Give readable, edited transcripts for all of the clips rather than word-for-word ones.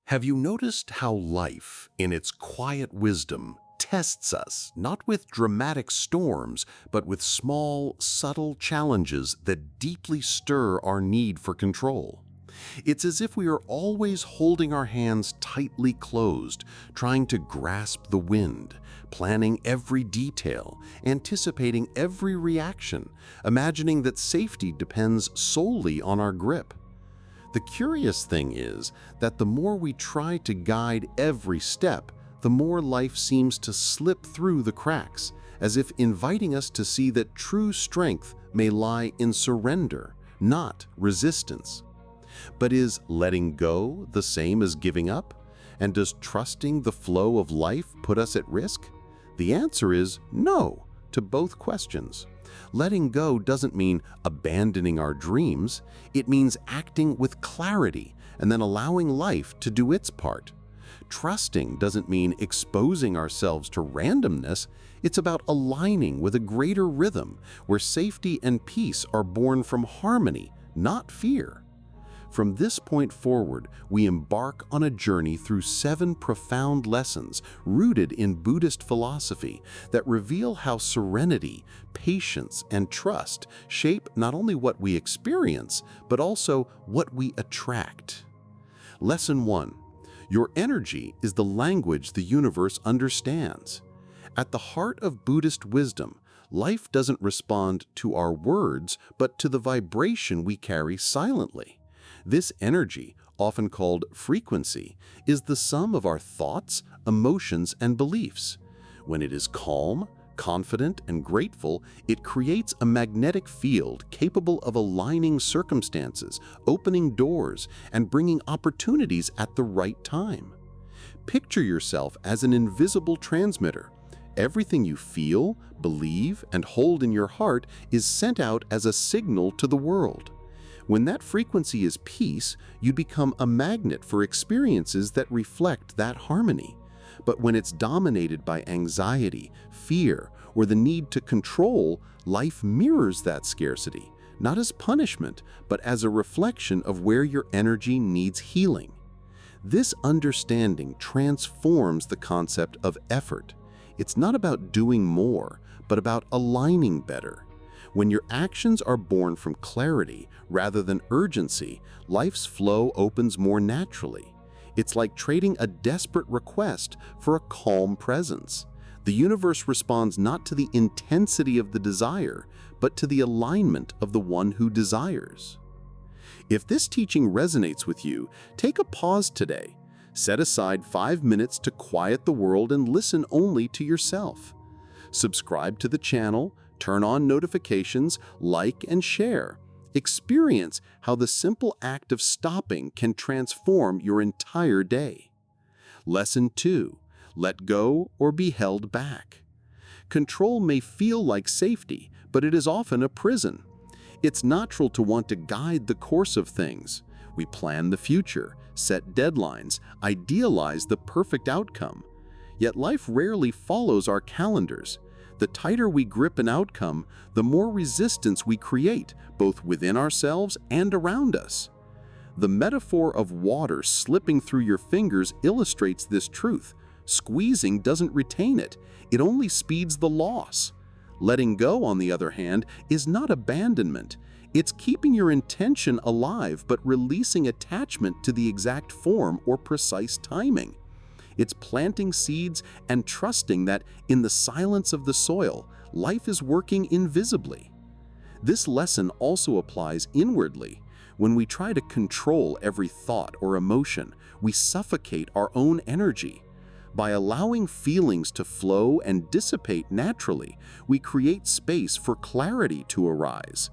Have you noticed how life, in its quiet wisdom, tests us, not with dramatic storms, but with small, subtle challenges that deeply stir our need for control? It's as if we are always holding our hands tightly closed, trying to grasp the wind, planning every detail, anticipating every reaction, imagining that safety depends solely on our grip. The curious thing is that the more we try to guide every step, the more life seems to slip through the cracks, as if inviting us to see that true strength may lie in surrender, not resistance. But is letting go the same as giving up? And does trusting the flow of life put us at risk? The answer is no to both questions. Letting go doesn't mean abandoning our dreams. It means acting with clarity and then allowing life to do its part. Trusting doesn't mean exposing ourselves to randomness. It's about aligning with a greater rhythm where safety and peace are born from harmony, not fear. From this point forward, we embark on a journey through 7 profound lessons rooted in Buddhist philosophy that reveal how serenity, patience, and trust shape not only what we experience, but also what we attract. Lesson 1. Your energy is the language the universe understands. At the heart of Buddhist wisdom, life doesn't respond to our words, but to the vibration we carry silently. This energy, often called frequency, is the sum of our thoughts, emotions, and beliefs. When it is calm, confident, and grateful, it creates a magnetic field capable of aligning circumstances, opening doors, and bringing opportunities at the right time. Picture yourself as an invisible transmitter. Everything you feel, believe, and hold in your heart is sent out as a signal to the world. When that frequency is peace, you become a magnet for experiences that reflect that harmony. But when it's dominated by anxiety, fear, or the need to control, life mirrors that scarcity, not as punishment, but as a reflection of where your energy needs healing. This understanding transforms the concept of effort. It's not about doing more, but about aligning better. When your actions are born from clarity rather than urgency, life's flow opens more naturally. It's like trading a desperate request for a calm presence. The universe responds not to the intensity of the desire, but to the alignment of the one who desires. If this teaching resonates with you, take a pause today. Set aside 5 minutes to quiet the world and listen only to yourself. Subscribe to the channel, turn on notifications, like and share. Experience how the simple act of stopping can transform your entire day. Lesson 2. Let go or be held back. Control may feel like safety, but it is often a prison. It's natural to want to guide the course of things. We plan the future, set deadlines, idealize the perfect outcome. Yet life rarely follows our calendars. The tighter we grip an outcome, the more resistance we create, both within ourselves and around us. The metaphor of water slipping through your fingers illustrates this truth. Squeezing doesn't retain it, it only speeds the loss. Letting go, on the other hand, is not abandonment. It's keeping your intention alive but releasing attachment to the exact form or precise timing. It's planting seeds and trusting that in the silence of the soil, life is working invisibly. This lesson also applies inwardly. When we try to control every thought or emotion, we suffocate our own energy. By allowing feelings to flow and dissipate naturally, we create space for clarity to arise.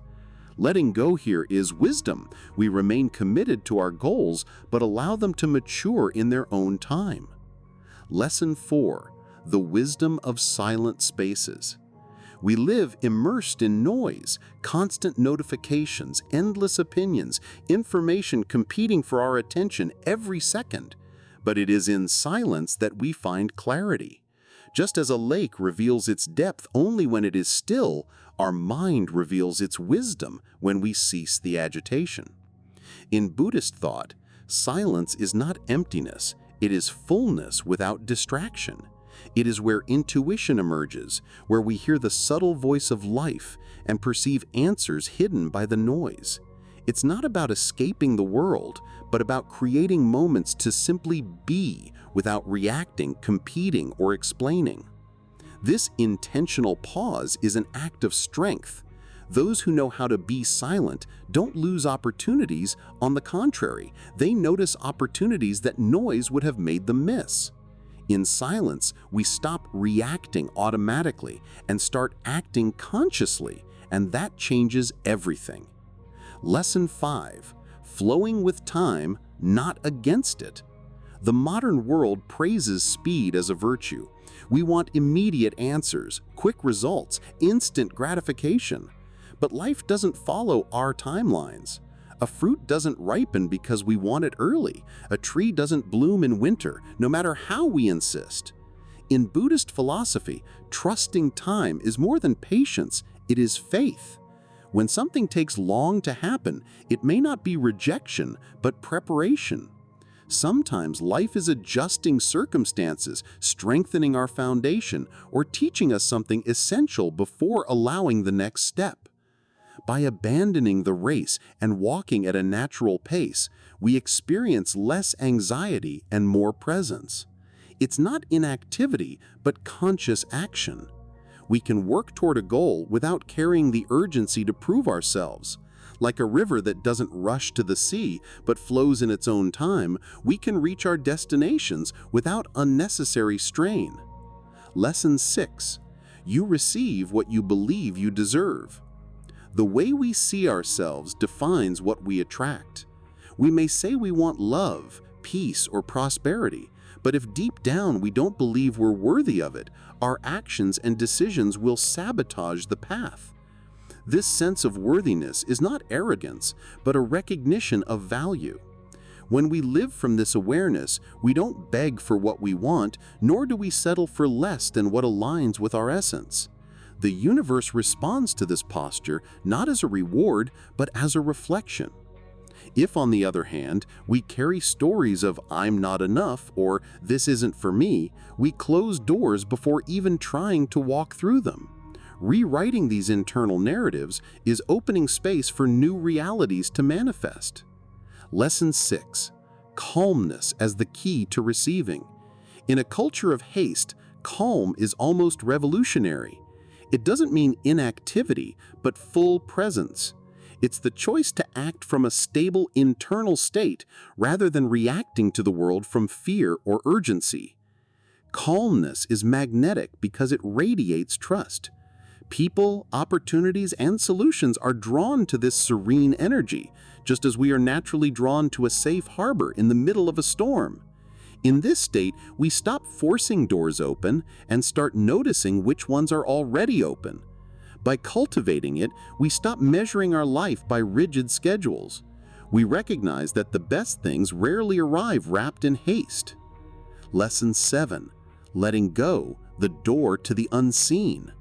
Letting go here is wisdom. We remain committed to our goals, but allow them to mature in their own time. Lesson 4. The wisdom of silent spaces. We live immersed in noise, constant notifications, endless opinions, information competing for our attention every second. But it is in silence that we find clarity. Just as a lake reveals its depth only when it is still, our mind reveals its wisdom when we cease the agitation. In Buddhist thought, Silence is not emptiness, it is fullness without distraction. It is where intuition emerges, where we hear the subtle voice of life and perceive answers hidden by the noise. It's not about escaping the world, but about creating moments to simply be without reacting, competing, or explaining. This intentional pause is an act of strength. Those who know how to be silent don't lose opportunities. On the contrary, they notice opportunities that noise would have made them miss. In silence, we stop reacting automatically and start acting consciously, and that changes everything. Lesson 5. Flowing with time, not against it. The modern world praises speed as a virtue. We want immediate answers, quick results, instant gratification. But life doesn't follow our timelines. A fruit doesn't ripen because we want it early. A tree doesn't bloom in winter, no matter how we insist. In Buddhist philosophy, trusting time is more than patience, it is faith. When something takes long to happen, it may not be rejection, but preparation. Sometimes life is adjusting circumstances, strengthening our foundation, or teaching us something essential before allowing the next step. By abandoning the race and walking at a natural pace, we experience less anxiety and more presence. It's not inactivity, but conscious action. We can work toward a goal without carrying the urgency to prove ourselves. Like a river that doesn't rush to the sea, but flows in its own time, we can reach our destinations without unnecessary strain. Lesson 6. You receive what you believe you deserve. The way we see ourselves defines what we attract. We may say we want love, peace, or prosperity, but if deep down we don't believe we're worthy of it, our actions and decisions will sabotage the path. This sense of worthiness is not arrogance, but a recognition of value. When we live from this awareness, we don't beg for what we want, nor do we settle for less than what aligns with our essence. The universe responds to this posture not as a reward, but as a reflection. If, on the other hand, we carry stories of "I'm not enough" or "this isn't for me," we close doors before even trying to walk through them. Rewriting these internal narratives is opening space for new realities to manifest. Lesson 6. Calmness as the key to receiving. In a culture of haste, calm is almost revolutionary. It doesn't mean inactivity, but full presence. It's the choice to act from a stable internal state rather than reacting to the world from fear or urgency. Calmness is magnetic because it radiates trust. People, opportunities, and solutions are drawn to this serene energy, just as we are naturally drawn to a safe harbor in the middle of a storm. In this state, we stop forcing doors open and start noticing which ones are already open. By cultivating it, we stop measuring our life by rigid schedules. We recognize that the best things rarely arrive wrapped in haste. Lesson 7. Letting go, the door to the unseen.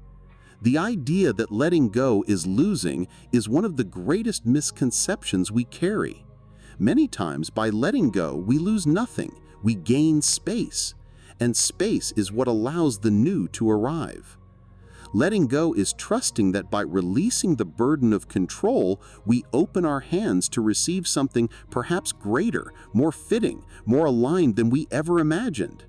The idea that letting go is losing is one of the greatest misconceptions we carry. Many times, by letting go, we lose nothing. We gain space, and space is what allows the new to arrive. Letting go is trusting that by releasing the burden of control, we open our hands to receive something perhaps greater, more fitting, more aligned than we ever imagined.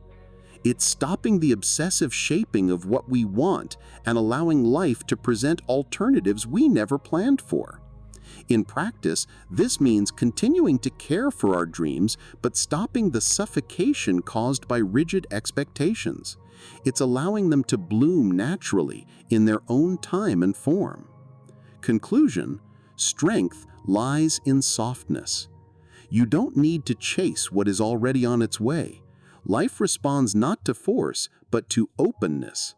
It's stopping the obsessive shaping of what we want and allowing life to present alternatives we never planned for. In practice, this means continuing to care for our dreams, but stopping the suffocation caused by rigid expectations. It's allowing them to bloom naturally in their own time and form. Conclusion: strength lies in softness. You don't need to chase what is already on its way. Life responds not to force, but to openness.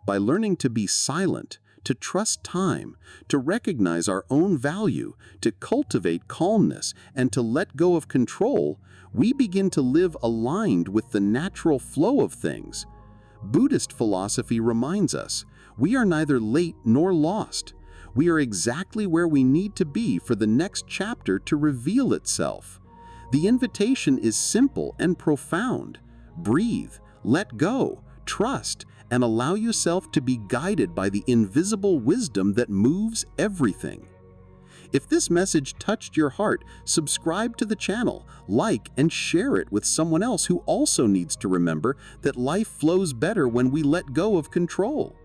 By learning to be silent, to trust time, to recognize our own value, to cultivate calmness, and to let go of control, we begin to live aligned with the natural flow of things. Buddhist philosophy reminds us, we are neither late nor lost. We are exactly where we need to be for the next chapter to reveal itself. The invitation is simple and profound. Breathe, let go, trust, and allow yourself to be guided by the invisible wisdom that moves everything. If this message touched your heart, subscribe to the channel, like, and share it with someone else who also needs to remember that life flows better when we let go of control.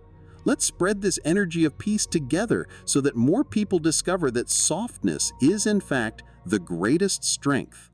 Let's spread this energy of peace together so that more people discover that softness is, in fact, the greatest strength.